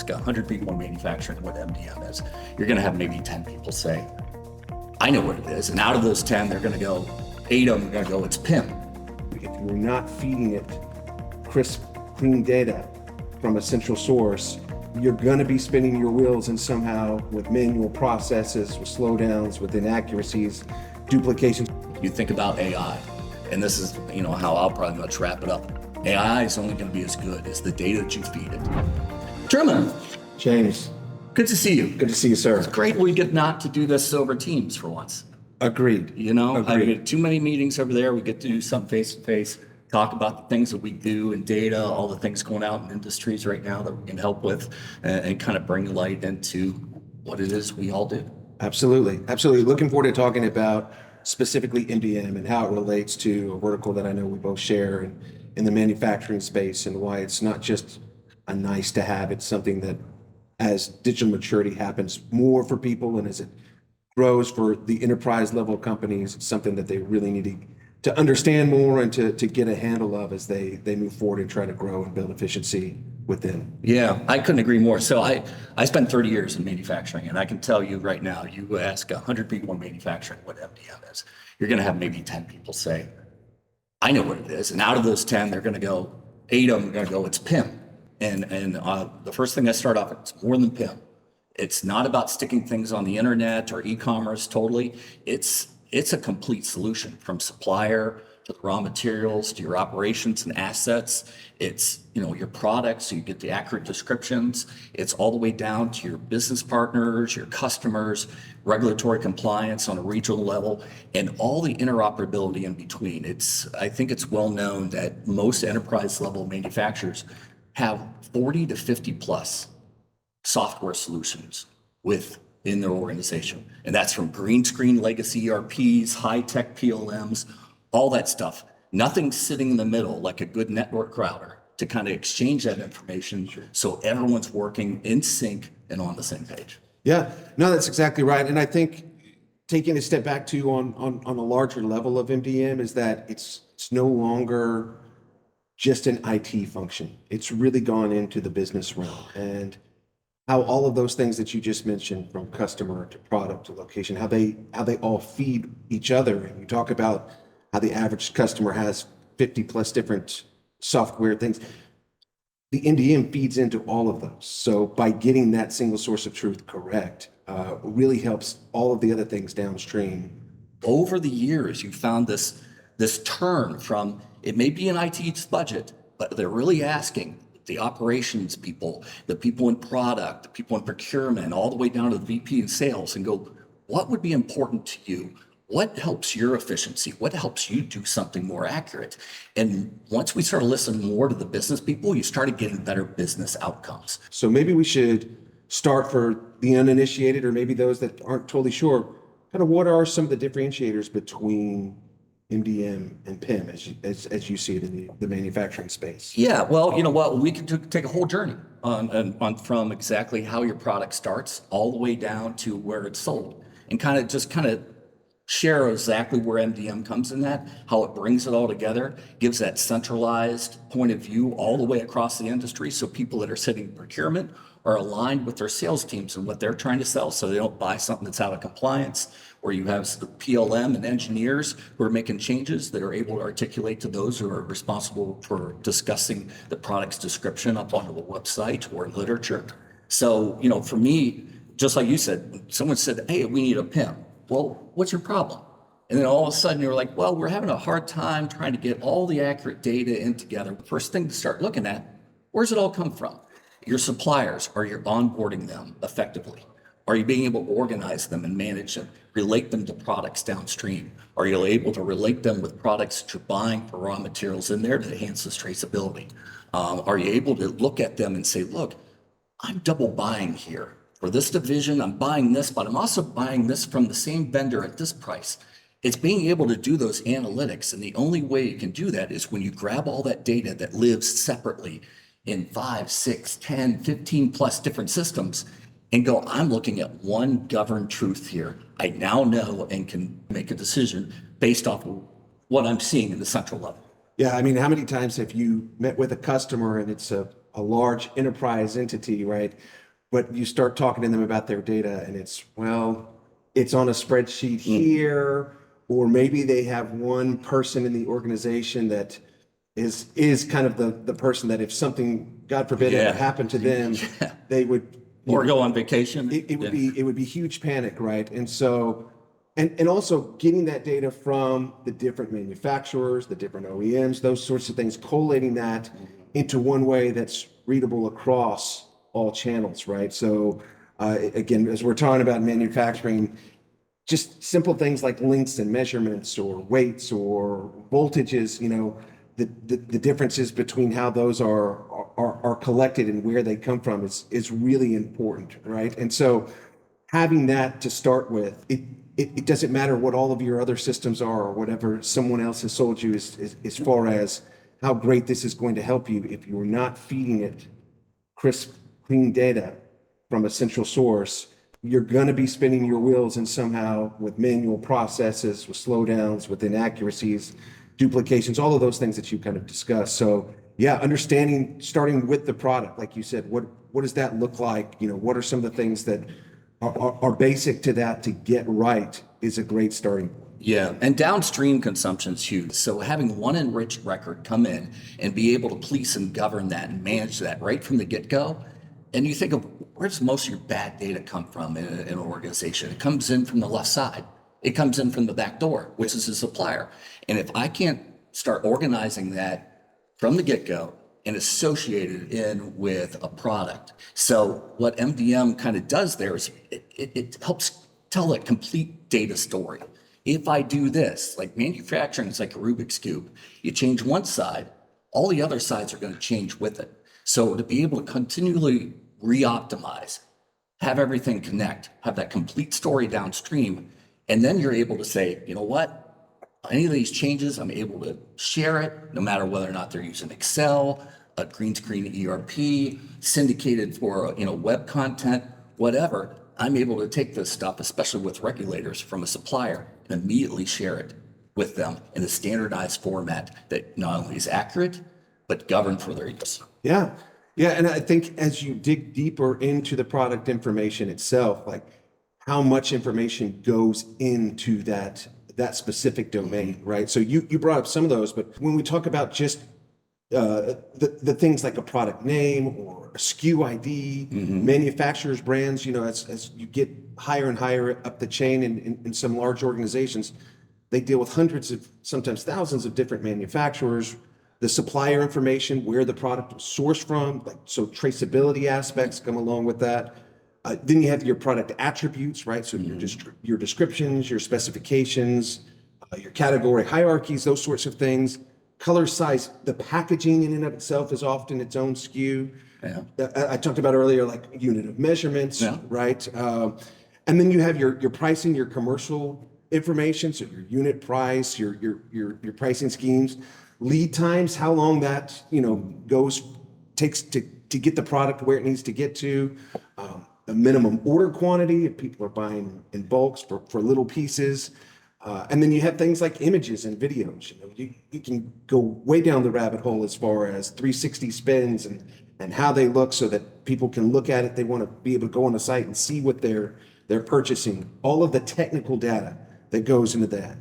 ask 100 people in manufacturing what MDM is, you're going to have maybe 10 people say, I know what it is. And out of those 10, they're going to go, 8 of them are going to go, it's PIM. If you're not feeding it crisp, clean data from a central source, you're going to be spinning your wheels and somehow with manual processes, with slowdowns, with inaccuracies, duplications. You think about AI, and this is how I'll probably much wrap it up. AI is only going to be as good as the data that you feed it. Truman. James. Good to see you. Good to see you, sir. It's great we get not to do this over Teams for once. Agreed. I get too many meetings over there. We get to do something face to face, talk about the things that we do in data, all the things going out in industries right now that we can help with and kind of bring light into what it is we all do. Absolutely. Absolutely. Looking forward to talking about specifically MDM and how it relates to a vertical that I know we both share in the manufacturing space, and why it's not just a nice to have, it's something that as digital maturity happens more for people and as it grows for the enterprise level companies, it's something that they really need to understand more and to get a handle of as they move forward and try to grow and build efficiency within. Yeah, I couldn't agree more. So I spent 30 years in manufacturing, and I can tell you right now, you ask 100 people in manufacturing what MDM is, you're going to have maybe 10 people say, I know what it is. And out of those 10, they're going to go, 8 of them are going to go, it's PIM. And the first thing I start off with, it's more than PIM. It's not about sticking things on the internet or e-commerce totally. It's a complete solution from supplier to the raw materials to your operations and assets. It's your products, so you get the accurate descriptions. It's all the way down to your business partners, your customers, regulatory compliance on a regional level, and all the interoperability in between. I think it's well known that most enterprise level manufacturers have 40 to 50 plus software solutions within their organization. And that's from green screen legacy ERPs, high-tech PLMs, all that stuff. Nothing sitting in the middle like a good network router to kind of exchange that information so everyone's working in sync and on the same page. Yeah, no, that's exactly right. And I think taking a step back too on a larger level of MDM is that it's no longer just an IT function. It's really gone into the business realm, and how all of those things that you just mentioned, from customer to product to location, how they all feed each other. And you talk about how the average customer has 50 plus different software things. The MDM feeds into all of those. So by getting that single source of truth correct, really helps all of the other things downstream. Over the years, you found this turn from, it may be an IT's budget, but they're really asking the operations people, the people in product, the people in procurement, all the way down to the VP in sales, and go, what would be important to you? What helps your efficiency? What helps you do something more accurate? And once we started listening more to the business people, you started getting better business outcomes. So maybe we should start for the uninitiated, or maybe those that aren't totally sure, kind of what are some of the differentiators between MDM and PIM as you see it in the manufacturing space? Yeah, well, you know what? We can take a whole journey on from exactly how your product starts all the way down to where it's sold, and kind of share exactly where MDM comes in that, how it brings it all together, gives that centralized point of view all the way across the industry, so people that are sitting in procurement are aligned with their sales teams and what they're trying to sell, so they don't buy something that's out of compliance, or you have the PLM and engineers who are making changes that are able to articulate to those who are responsible for discussing the product's description up onto the website or in literature. So, for me, just like you said, someone said, hey, we need a PIM. Well, what's your problem? And then all of a sudden you're like, well, we're having a hard time trying to get all the accurate data in together. First thing to start looking at, where's it all come from? Your suppliers, are you onboarding them effectively? Are you being able to organize them and manage them, relate them to products downstream? Are you able to relate them with products that you're buying for raw materials in there to enhance this traceability? Are you able to look at them and say, look, I'm double buying here. For this division, I'm buying this, but I'm also buying this from the same vendor at this price. It's being able to do those analytics, and the only way you can do that is when you grab all that data that lives separately in 5, 6, 10, 15 plus different systems and go, I'm looking at one governed truth here. I now know and can make a decision based off of what I'm seeing in the central level. Yeah, I mean, how many times have you met with a customer and it's a a large enterprise entity, right? But you start talking to them about their data and it's, well, it's on a spreadsheet here, or maybe they have one person in the organization that is kind of the person that if something, God forbid, ever happened to them, they would Or go on vacation. it would be huge panic, right? And so and also getting that data from the different manufacturers, the different OEMs, those sorts of things, collating that into one way that's readable across all channels, right? So again, as we're talking about manufacturing, just simple things like lengths and measurements or weights or voltages, the differences between how those are collected and where they come from is really important, right? And so having that to start with, it doesn't matter what all of your other systems are or whatever someone else has sold you as far as how great this is going to help you. If you're not feeding it crisp, clean data from a central source, you're going to be spinning your wheels and somehow with manual processes, with slowdowns, with inaccuracies, duplications, all of those things that you kind of discussed. So yeah, understanding, starting with the product, like you said, what does that look like? What are some of the things that are basic to that to get right is a great starting point. Yeah, and downstream consumption is huge. So having one enriched record come in and be able to police and govern that and manage that right from the get-go. And you think of where does most of your bad data come from in an organization? It comes in from the left side. It comes in from the back door, which is a supplier. And if I can't start organizing that from the get-go and associate it in with a product. So what MDM kind of does there is it helps tell a complete data story. If I do this, like manufacturing is like a Rubik's Cube. You change one side, all the other sides are going to change with it. So to be able to continually re-optimize, have everything connect, have that complete story downstream, and then you're able to say, you know what? Any of these changes, I'm able to share it, no matter whether or not they're using Excel, a green screen ERP, syndicated for web content, whatever. I'm able to take this stuff, especially with regulators from a supplier, and immediately share it with them in a standardized format that not only is accurate, but governed for their use. Yeah. Yeah. And I think as you dig deeper into the product information itself, like how much information goes into that specific domain, right? So you brought up some of those, but when we talk about just the things like a product name or a SKU ID, manufacturers' brands, as you get higher and higher up the chain in some large organizations, they deal with hundreds of, sometimes thousands of different manufacturers, the supplier information, where the product was sourced from, so traceability aspects come along with that. Then you have your product attributes, right? So your descriptions, your specifications, your category hierarchies, those sorts of things. Color, size, the packaging in and of itself is often its own SKU. Yeah. I talked about earlier, like unit of measurements, right? And then you have your pricing, your commercial information, so your unit price, your pricing schemes, lead times, how long that takes to get the product where it needs to get to. The minimum order quantity if people are buying in bulks for little pieces. And then you have things like images and videos. You can go way down the rabbit hole as far as 360 spins and how they look so that people can look at it. They want to be able to go on the site and see what they're purchasing. All of the technical data that goes into that,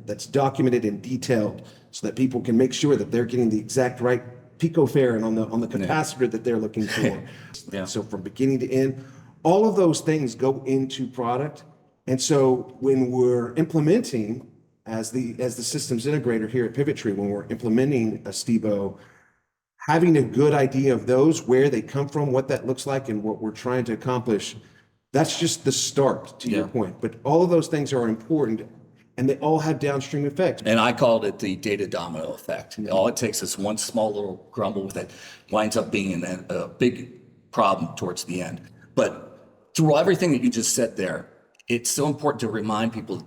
that's documented and detailed so that people can make sure that they're getting the exact right picofarad on the capacitor that they're looking for. So from beginning to end, all of those things go into product. And so when we're implementing as the systems integrator here at Pivottree, when we're implementing a Stibo, having a good idea of those, where they come from, what that looks like, and what we're trying to accomplish, that's just the start to your point. But all of those things are important and they all have downstream effects. And I called it the data domino effect. All it takes is one small little grumble that winds up being a big problem towards the end. But through everything that you just said there, it's so important to remind people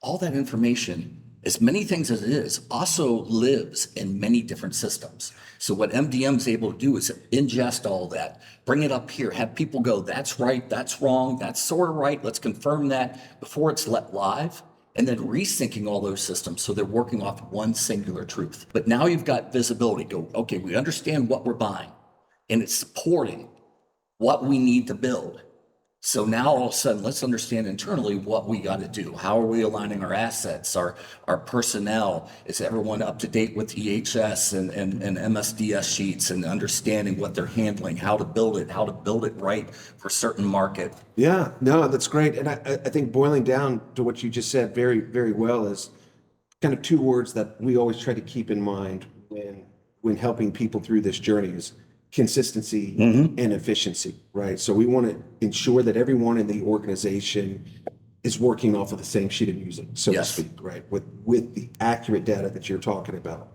all that information, as many things as it is, also lives in many different systems. So what MDM is able to do is ingest all that, bring it up here, have people go, that's right, that's wrong, that's sort of right, let's confirm that before it's let live, and then resyncing all those systems so they're working off one singular truth. But now you've got visibility. Go, okay, we understand what we're buying. and it's supporting what we need to build. So now all of a sudden, let's understand internally what we got to do. How are we aligning our assets, our personnel? Is everyone up to date with EHS and MSDS sheets and understanding what they're handling, how to build it right for certain market? Yeah, no, that's great. And I think boiling down to what you just said very, very well is kind of two words that we always try to keep in mind when helping people through this journey is consistency and efficiency, right? So we want to ensure that everyone in the organization is working off of the same sheet of music, so to speak, right? With the accurate data that you're talking about.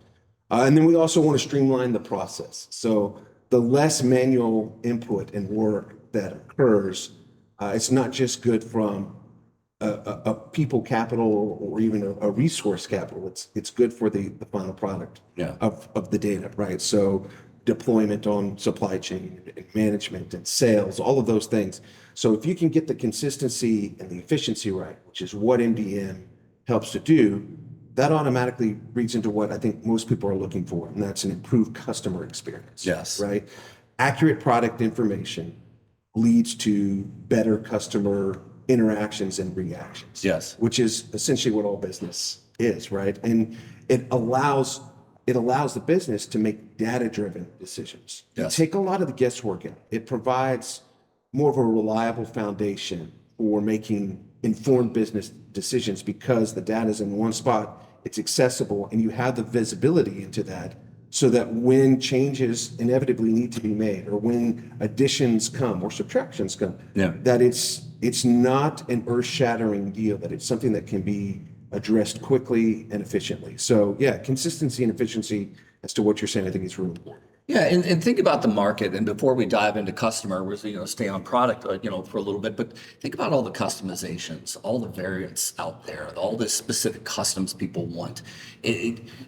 And then we also want to streamline the process. So the less manual input and work that occurs, it's not just good from a people capital or even a resource capital. It's good for the final product of the data, right? So deployment on supply chain and management and sales, all of those things. So if you can get the consistency and the efficiency right, which is what MDM helps to do, that automatically reads into what I think most people are looking for, and that's an improved customer experience. Yes. Right? Accurate product information leads to better customer interactions and reactions. Yes. Which is essentially what all business is, right? And it allows the business to make data-driven decisions. Yes. Take a lot of the guesswork out. It provides more of a reliable foundation for making informed business decisions because the data is in one spot, it's accessible, and you have the visibility into that so that when changes inevitably need to be made or when additions come or subtractions come, that it's not an earth-shattering deal, that it's something that can be addressed quickly and efficiently. So yeah, consistency and efficiency as to what you're saying, I think is really important. Yeah, and think about the market. And before we dive into customer, we're stay on product, for a little bit. But think about all the customizations, all the variants out there, all the specific customs people want.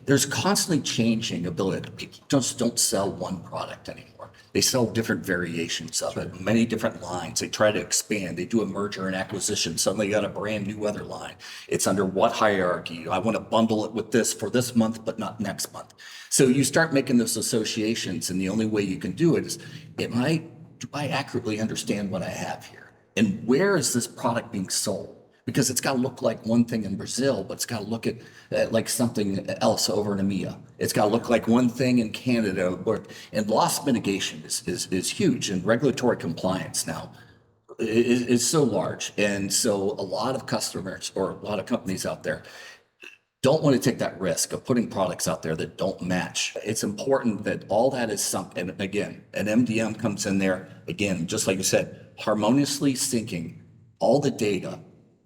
There's constantly changing ability. People just don't sell one product anymore. They sell different variations of it, many different lines. They try to expand. They do a merger and acquisition. Suddenly you got a brand new other line. It's under what hierarchy? I want to bundle it with this for this month, but not next month. So you start making those associations, and the only way you can do it is, do I accurately understand what I have here? And where is this product being sold? Because it's got to look like one thing in Brazil, but it's got to look like something else over in EMEA. It's got to look like one thing in Canada. And loss mitigation is huge, and regulatory compliance now is so large. And so a lot of customers or a lot of companies out there don't want to take that risk of putting products out there that don't match. It's important that all that is something, and again, an MDM comes in there, again, just like you said, harmoniously syncing all the data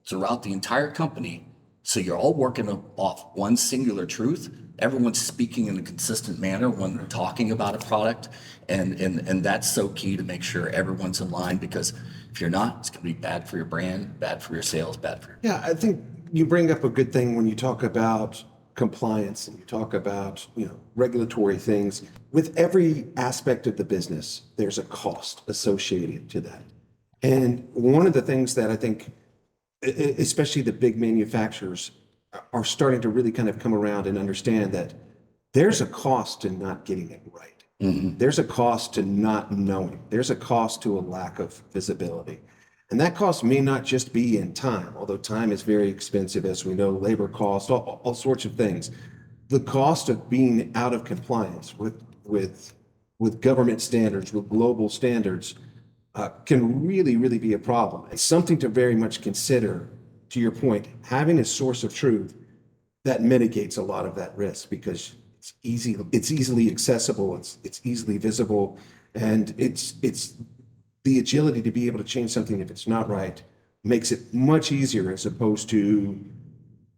throughout the entire company. So you're all working off one singular truth. Everyone's speaking in a consistent manner when they're talking about a product. And that's so key to make sure everyone's in line, because if you're not, it's going to be bad for your brand, bad for your sales, bad for your... Yeah, I think you bring up a good thing when you talk about compliance and you talk about, regulatory things. With every aspect of the business, there's a cost associated to that. And one of the things that I think, especially the big manufacturers, are starting to really kind of come around and understand that there's a cost to not getting it right. Mm-hmm. There's a cost to not knowing. There's a cost to a lack of visibility. And that cost may not just be in time, although time is very expensive, as we know, labor costs, all sorts of things. The cost of being out of compliance with government standards, with global standards, can really, really be a problem. It's something to very much consider. To your point, having a source of truth that mitigates a lot of that risk, because it's easily accessible, it's easily visible, and it's the agility to be able to change something if it's not right makes it much easier, as opposed to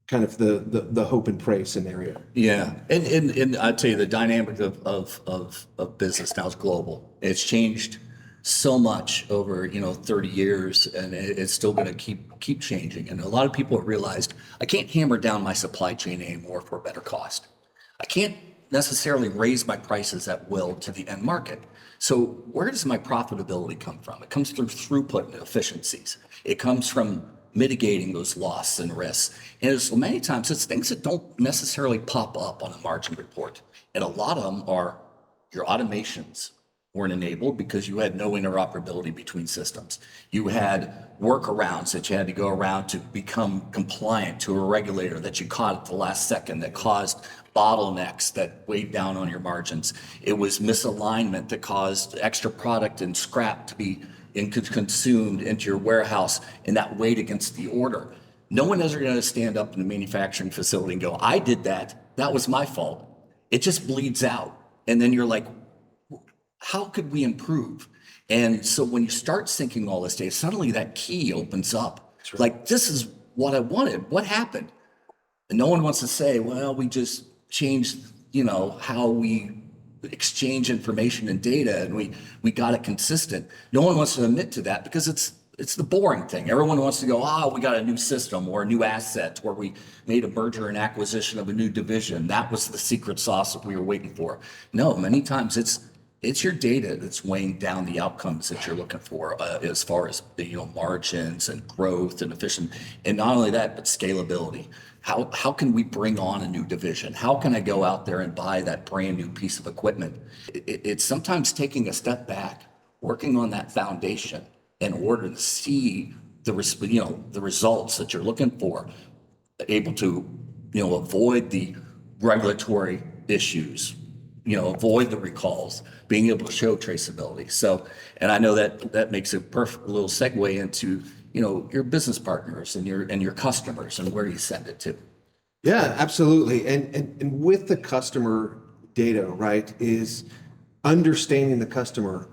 kind of the hope and pray scenario. Yeah, and I'd tell you the dynamic of business now is global. It's changed so much over 30 years, and it's still going to keep changing. And a lot of people have realized, I can't hammer down my supply chain anymore for a better cost. I can't necessarily raise my prices at will to the end market. So where does my profitability come from? It comes through throughput and efficiencies. It comes from mitigating those losses and risks. And so many times it's things that don't necessarily pop up on a margin report. And a lot of them are your automations, weren't enabled because you had no interoperability between systems. You had workarounds that you had to go around to become compliant to a regulator that you caught at the last second that caused bottlenecks that weighed down on your margins. It was misalignment that caused extra product and scrap to be consumed into your warehouse, and that weighed against the order. No one is going to stand up in a manufacturing facility and go, I did that. That was my fault. It just bleeds out. And then you're like, how could we improve? And so when you start syncing all this data, suddenly that key opens up. Right. Like, this is what I wanted. What happened? And no one wants to say, well, we just changed, how we exchange information and data, and we got it consistent. No one wants to admit to that because it's the boring thing. Everyone wants to go, we got a new system or a new asset, or we made a merger and acquisition of a new division. That was the secret sauce that we were waiting for. No, many times it's your data that's weighing down the outcomes that you're looking for, as far as margins and growth and efficient. And not only that, but scalability. How can we bring on a new division? How can I go out there and buy that brand new piece of equipment? It's sometimes taking a step back, working on that foundation in order to see the results that you're looking for, able to avoid the regulatory issues, avoid the recalls, being able to show traceability. So, and I know that makes a perfect little segue into your business partners and your customers and where you send it to. Yeah, absolutely. And with the customer data, right, is understanding the customer.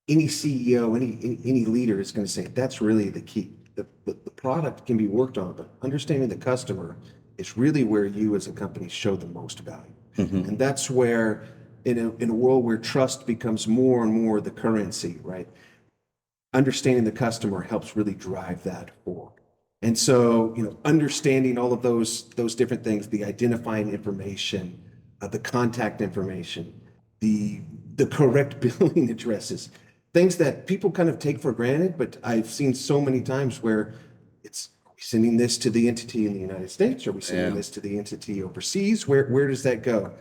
Any CEO, any leader is going to say that's really the key. The product can be worked on, but understanding the customer is really where you as a company show the most value. Mm-hmm. And that's where, in a world where trust becomes more and more the currency, right? Understanding the customer helps really drive that forward. And so, understanding all of those different things, the identifying information, the contact information, the correct billing addresses, things that people kind of take for granted, but I've seen so many times where are we sending this to the entity in the United States? Are we sending this to the entity overseas? Where does that go?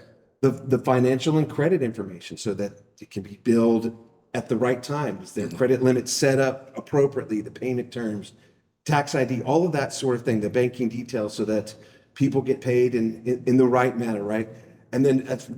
The financial and credit information so that it can be billed at the right time. Is the credit limit set up appropriately? The payment terms, tax ID, all of that sort of thing, the banking details so that people get paid in the right manner, right? And then, as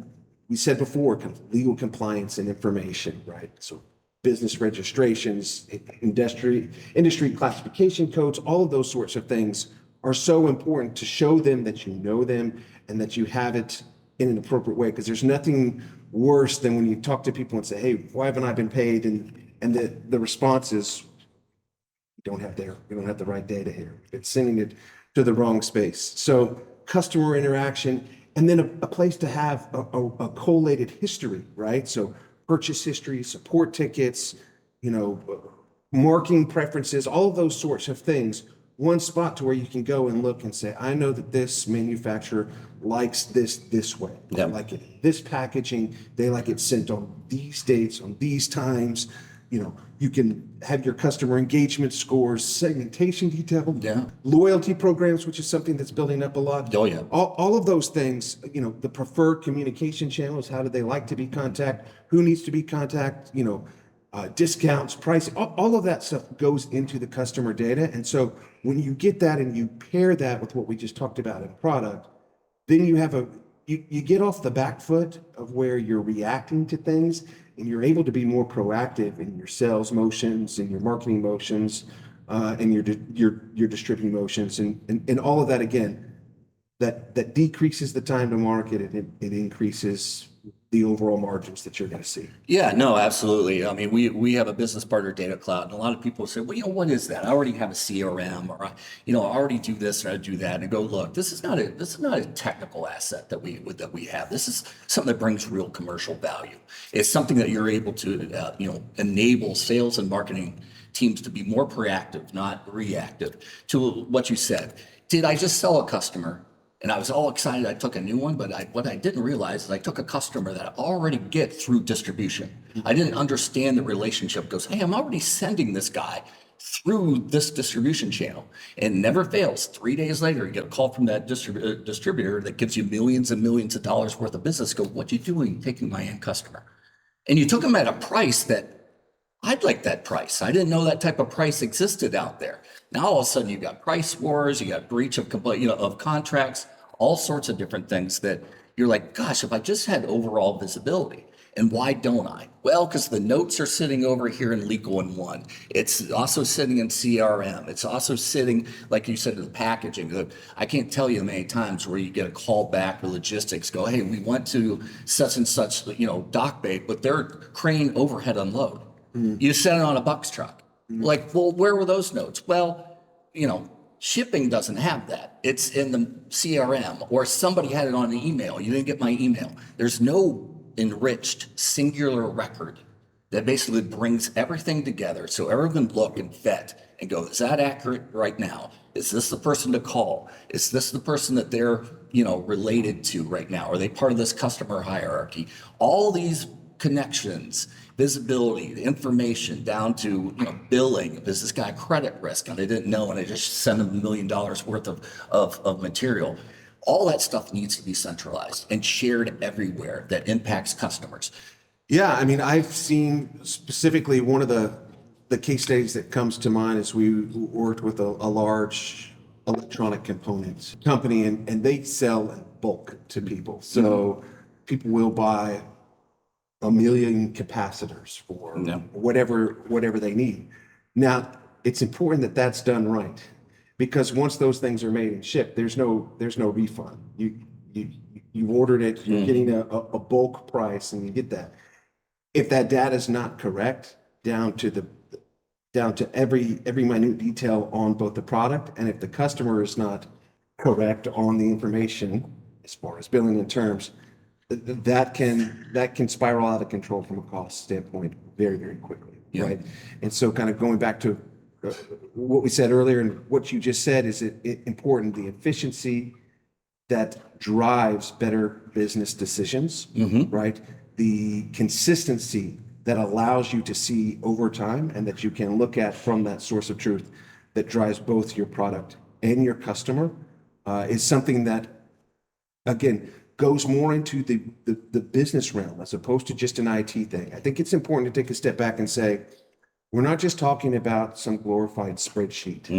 we said before, kind of legal compliance and information, right? So business registrations, industry classification codes, all of those sorts of things are so important to show them that you know them and that you have it in an appropriate way. Because there's nothing worse than when you talk to people and say, hey, why haven't I been paid? And the response is, we don't have the right data here. It's sending it to the wrong space. So customer interaction, and then a place to have a collated history, right? So purchase history, support tickets, marking preferences, all of those sorts of things. One spot to where you can go and look and say, I know that this manufacturer likes this way. Yep. They like it this packaging. They like it sent on these dates, on these times. You can have your customer engagement scores, segmentation detail, loyalty programs, which is something that's building up a lot. Oh, yeah. All of those things, the preferred communication channels, how do they like to be contacted, who needs to be contacted, discounts, price, all of that stuff goes into the customer data. And so when you get that and you pair that with what we just talked about in product, then you have you get off the back foot of where you're reacting to things, and you're able to be more proactive in your sales motions and your marketing motions, and your distributing motions, and all of that. Again, that decreases the time to market. It increases the overall margins that you're going to see. Yeah, no, absolutely. I mean, we have a business partner data cloud, and a lot of people say, well, what is that? I already have a CRM, or I already do this or I do that. And I go, look, this is not a technical asset that we have. This is something that brings real commercial value. It's something that you're able to enable sales and marketing teams to be more proactive, not reactive. To what you said, did I just sell a customer? And I was all excited I took a new one, but what I didn't realize is I took a customer that I already get through distribution. I didn't understand the relationship. Goes, hey, I'm already sending this guy through this distribution channel, and never fails. 3 days later, you get a call from that distributor that gives you millions and millions of dollars worth of business. Go, what you doing taking my end customer? And you took them at a price that I'd like that price. I didn't know that type of price existed out there. Now all of a sudden you got price wars, you got breach of of contracts, all sorts of different things that you're like, gosh, if I just had overall visibility. And why don't I? Well, because the notes are sitting over here in Legal in One. It's also sitting in CRM. It's also sitting, like you said, in the packaging. I can't tell you many times where you get a call back or logistics go, hey, we went to such and such, dock bay, but they're crane overhead unload. You sent it on a Bucks truck. Like, well, where were those notes? Well, shipping doesn't have that. It's in the CRM, or somebody had it on an email. You didn't get my email. There's no enriched singular record that basically brings everything together so everyone can look and vet and go, is that accurate right now? Is this the person to call? Is this the person that they're, related to right now? Are they part of this customer hierarchy? All these connections, visibility, the information down to, billing. Is this guy credit risk and I didn't know and I just sent him $1 million worth of material? All that stuff needs to be centralized and shared everywhere that impacts customers. Yeah, I mean, I've seen specifically one of the case studies that comes to mind is we worked with a large electronic components company, and they sell in bulk to people. So people will buy 1 million capacitors for whatever they need. Now, it's important that that's done right, because once those things are made and shipped, there's no refund. You ordered it, you're getting a bulk price, and you get that. If that data is not correct down to every minute detail on both the product, and if the customer is not correct on the information as far as billing and terms, that can spiral out of control from a cost standpoint very, very quickly, right? And so kind of going back to what we said earlier and what you just said, is it important, the efficiency that drives better business decisions, right? The consistency that allows you to see over time and that you can look at from that source of truth that drives both your product and your customer is something that, again, goes more into the business realm as opposed to just an IT thing. I think it's important to take a step back and say, we're not just talking about some glorified spreadsheet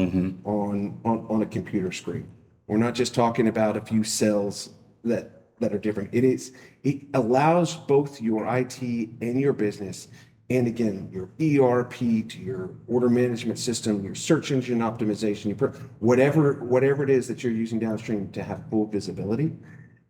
on a computer screen. We're not just talking about a few cells that are different. It allows both your IT and your business, and again, your ERP to your order management system, your search engine optimization, whatever it is that you're using downstream, to have full visibility.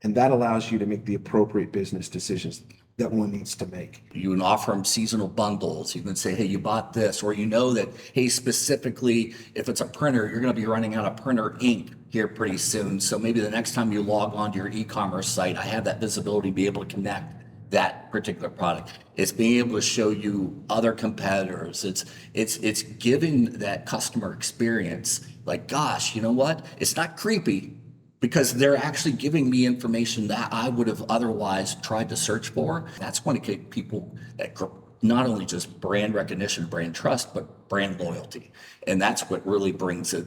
And that allows you to make the appropriate business decisions that one needs to make. You can offer them seasonal bundles. You can say, hey, you bought this, or that, hey, specifically, if it's a printer, you're going to be running out of printer ink here pretty soon. So maybe the next time you log on to your e-commerce site, I have that visibility to be able to connect that particular product. It's being able to show you other competitors. It's giving that customer experience like, gosh, you know what? It's not creepy, because they're actually giving me information that I would have otherwise tried to search for. That's going to get people that not only just brand recognition, brand trust, but brand loyalty. And that's what really brings it,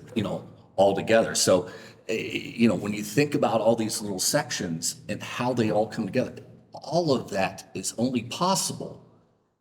all together. So, when you think about all these little sections and how they all come together, all of that is only possible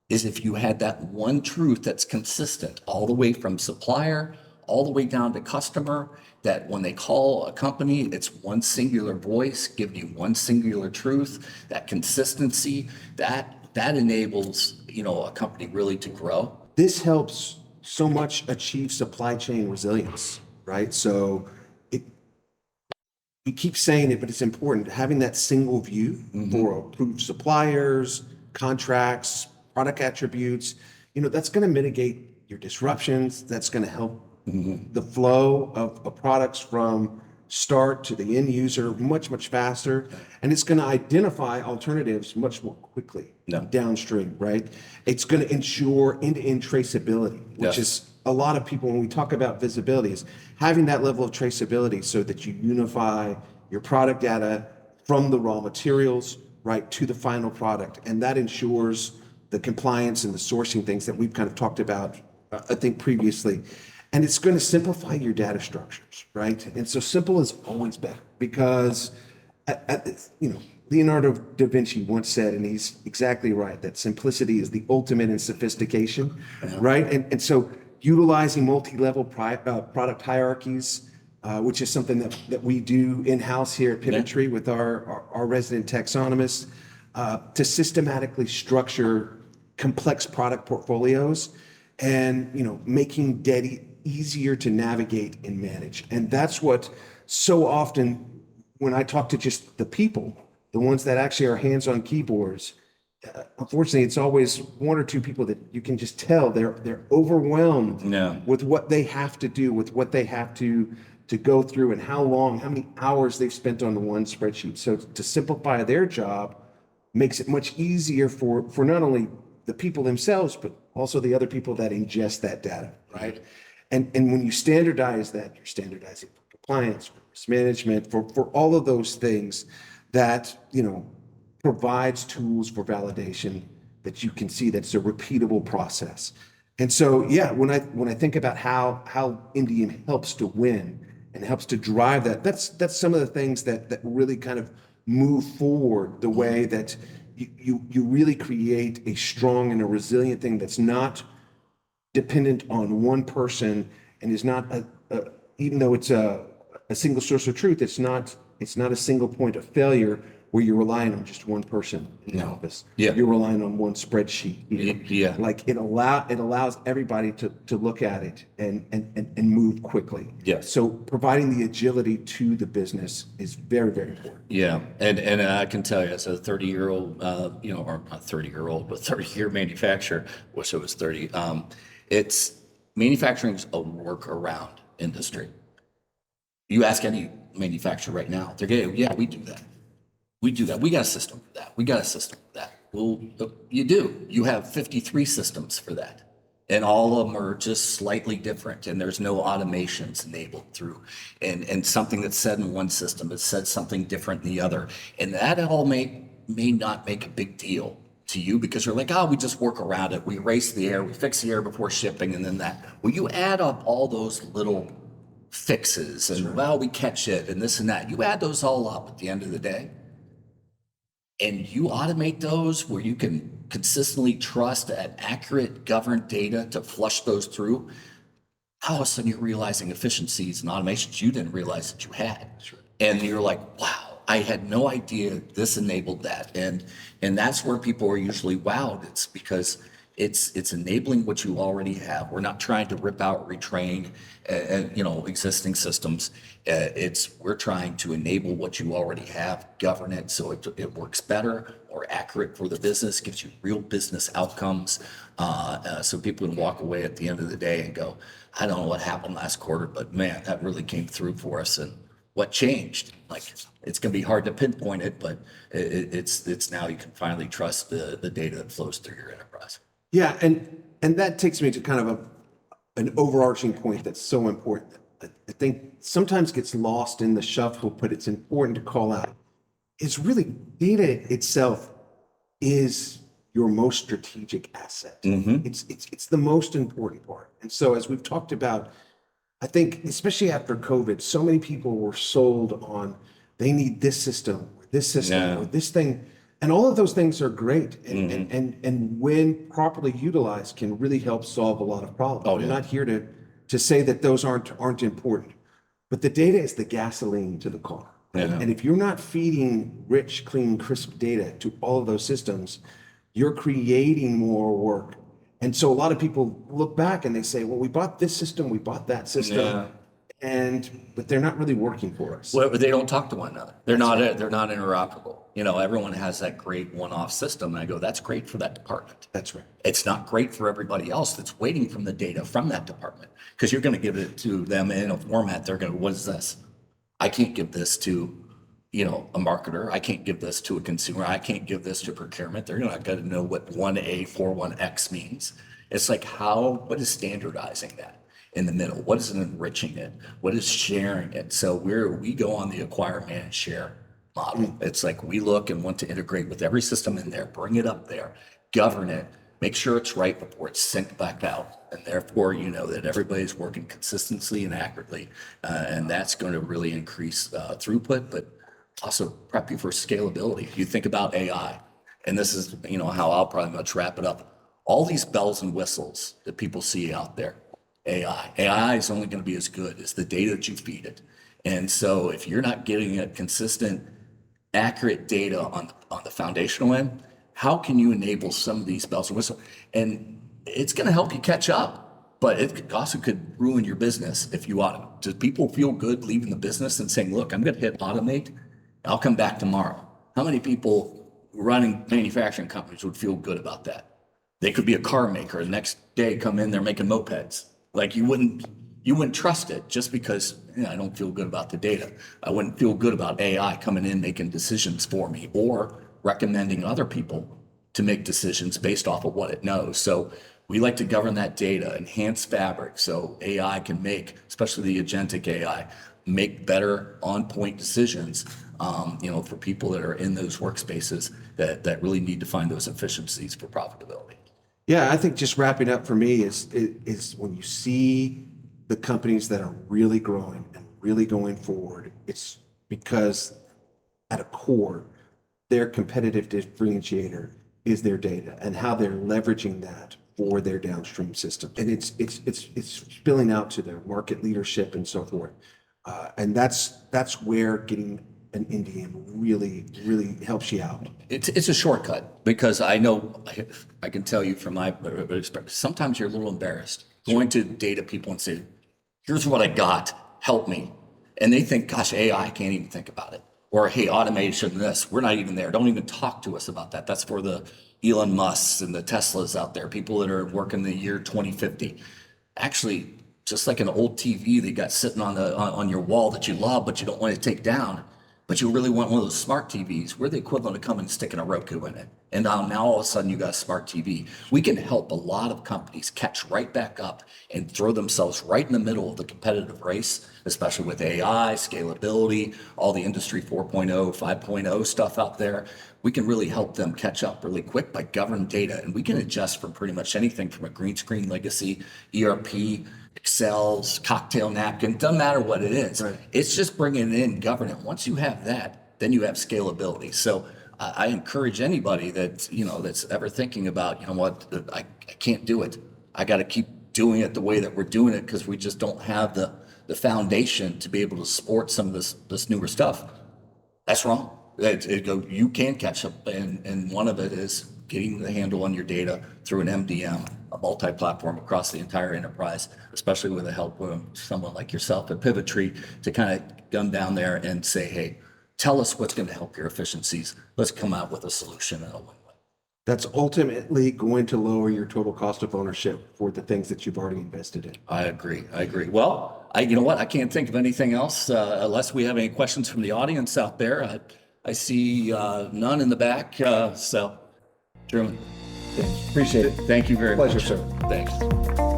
is if you had that one truth that's consistent all the way from supplier, all the way down to customer, that when they call a company, it's one singular voice, giving you one singular truth. That consistency, that enables, a company really to grow. This helps so much achieve supply chain resilience, right? So we keep saying it, but it's important. Having that single view for approved suppliers, contracts, product attributes, that's going to mitigate your disruptions. That's going to help the flow of products from start to the end user much, much faster. And it's going to identify alternatives much more quickly downstream, right? It's going to ensure end-to-end traceability, which is a lot of people, when we talk about visibility, is having that level of traceability so that you unify your product data from the raw materials right to the final product. And that ensures the compliance and the sourcing things that we've kind of talked about, I think, previously. And it's going to simplify your data structures, right? And so simple is always better, because Leonardo da Vinci once said, and he's exactly right, that simplicity is the ultimate in sophistication, right? And so utilizing multi-level product hierarchies, which is something that we do in-house here at Pivot Tree with our resident taxonomists, to systematically structure complex product portfolios and, making data easier to navigate and manage. And that's what so often when I talk to just the people, the ones that actually are hands-on keyboards, unfortunately, it's always one or two people that you can just tell they're overwhelmed with what they have to do, with what they have to go through, and how many hours they've spent on the one spreadsheet. So to simplify their job makes it much easier for not only the people themselves, but also the other people that ingest that data, right? And when you standardize that, you're standardizing for compliance, for risk management, for all of those things that, provides tools for validation that you can see that's a repeatable process. And so, yeah, when I think about how MDM helps to win and helps to drive that, that's some of the things that really kind of move forward the way that you really create a strong and a resilient thing that's not dependent on one person and is not even though it's a single source of truth, it's not a single point of failure where you're relying on just one person in the office. Yeah. You're relying on one spreadsheet. Yeah. Like it allows everybody to look at it and move quickly. Yes. So providing the agility to the business is very, very important. Yeah, and I can tell you, as a 30-year-old, or not 30-year-old, but 30-year manufacturer, wish it was 30. It's manufacturing's a workaround industry. You ask any manufacturer right now, they're going, yeah, we do that. We do that. We got a system for that. We got a system for that. Well, you do. You have 53 systems for that. And all of them are just slightly different, and there's no automations enabled through. And something that's said in one system is said something different in the other. And that all may not make a big deal to you because you're like, we just work around it. We erase the error, we fix the error before shipping, and then that. Well, you add up all those little fixes, and we catch it, and this and that. You add those all up at the end of the day, and you automate those where you can consistently trust that accurate governed data to flush those through. All of a sudden you're realizing efficiencies and automations you didn't realize that you had. And you're like, wow, I had no idea this enabled that. And that's where people are usually wowed. It's because it's enabling what you already have. We're not trying to rip out, retrain, existing systems. We're trying to enable what you already have, govern it so it works better, more accurate for the business, gives you real business outcomes. So people can walk away at the end of the day and go, I don't know what happened last quarter, but man, that really came through for us. And what changed? Like, it's going to be hard to pinpoint it, but it's now you can finally trust the data that flows through your enterprise. Yeah, and that takes me to kind of an overarching point that's so important. I think sometimes gets lost in the shuffle, but it's important to call out. It's really data itself is your most strategic asset. Mm-hmm. It's the most important part. And so as we've talked about, I think especially after COVID, so many people were sold on they need this system or this thing. And all of those things are great, and when properly utilized, can really help solve a lot of problems. I'm not here to say that those aren't important, but the data is the gasoline to the car. Right? And if you're not feeding rich, clean, crisp data to all of those systems, you're creating more work. And so a lot of people look back and they say, well, we bought this system, we bought that system. But they're not really working for us. Well, they don't talk to one another. They're not interoperable. Everyone has that great one-off system. And I go, that's great for that department. That's right. It's not great for everybody else that's waiting from the data from that department, because you're going to give it to them in a format. They're going, what is this? I can't give this to, a marketer. I can't give this to a consumer. I can't give this to procurement. They're not going to know what 1A41X means. It's like, what is standardizing that in the middle? What is enriching it? What is sharing it? So we go on the acquire, manage, share model. It's like we look and want to integrate with every system in there, bring it up there, govern it, make sure it's right before it's sent back out. And therefore, that everybody's working consistently and accurately. And that's going to really increase throughput, but also prep you for scalability. You think about AI, and this is, how I'll probably much wrap it up. All these bells and whistles that people see out there, AI is only going to be as good as the data that you feed it. And so if you're not getting a consistent, accurate data on the foundational end, how can you enable some of these bells and whistles? And it's going to help you catch up, but it also could ruin your business if you automate. Do people feel good leaving the business and saying, look, I'm going to hit automate, I'll come back tomorrow? How many people running manufacturing companies would feel good about that? They could be a car maker. The next day come in, they're making mopeds. Like you wouldn't trust it just because I don't feel good about the data. I wouldn't feel good about AI coming in, making decisions for me or recommending other people to make decisions based off of what it knows. So we like to govern that data, enhance fabric so AI can make, especially the agentic AI, make better on-point decisions, for people that are in those workspaces that really need to find those efficiencies for profitability. Yeah, I think just wrapping up for me is when you see the companies that are really growing and really going forward, it's because at a core, their competitive differentiator is their data and how they're leveraging that for their downstream system. And it's spilling out to their market leadership and so forth. And that's where getting an MDM really, really helps you out. It's a shortcut because I know I can tell you from my perspective, sometimes you're a little embarrassed going to data people and say, here's what I got, help me. And they think, gosh, AI can't even think about it. Or, hey, automation, this, we're not even there. Don't even talk to us about that. That's for the Elon Musks and the Teslas out there, people that are working the year 2050. Actually, just like an old TV that you got sitting on your wall that you love, but you don't want to take down, but you really want one of those smart TVs, we're the equivalent of coming and sticking a Roku in it. And now all of a sudden you got a smart TV. We can help a lot of companies catch right back up and throw themselves right in the middle of the competitive race, especially with AI, scalability, all the industry 4.0, 5.0 stuff out there. We can really help them catch up really quick by governed data. And we can adjust for pretty much anything from a green screen legacy, ERP, Excel's, cocktail napkin, doesn't matter what it is. Right. It's just bringing it in, govern it. Once you have that, then you have scalability. So I encourage anybody that, that's ever thinking about, I can't do it. I got to keep doing it the way that we're doing it because we just don't have the foundation to be able to support some of this newer stuff. That's wrong. You can catch up. And one of it is getting the handle on your data through an MDM, a multi-platform across the entire enterprise, especially with the help of someone like yourself at Pivotry to kind of gun down there and say, hey, tell us what's going to help your efficiencies. Let's come out with a solution and a win-win. That's ultimately going to lower your total cost of ownership for the things that you've already invested in. I agree. Well, you know what? I can't think of anything else unless we have any questions from the audience out there. I see none in the back. So, Truman. Appreciate it. Thank you very much. Pleasure, sir. Thanks.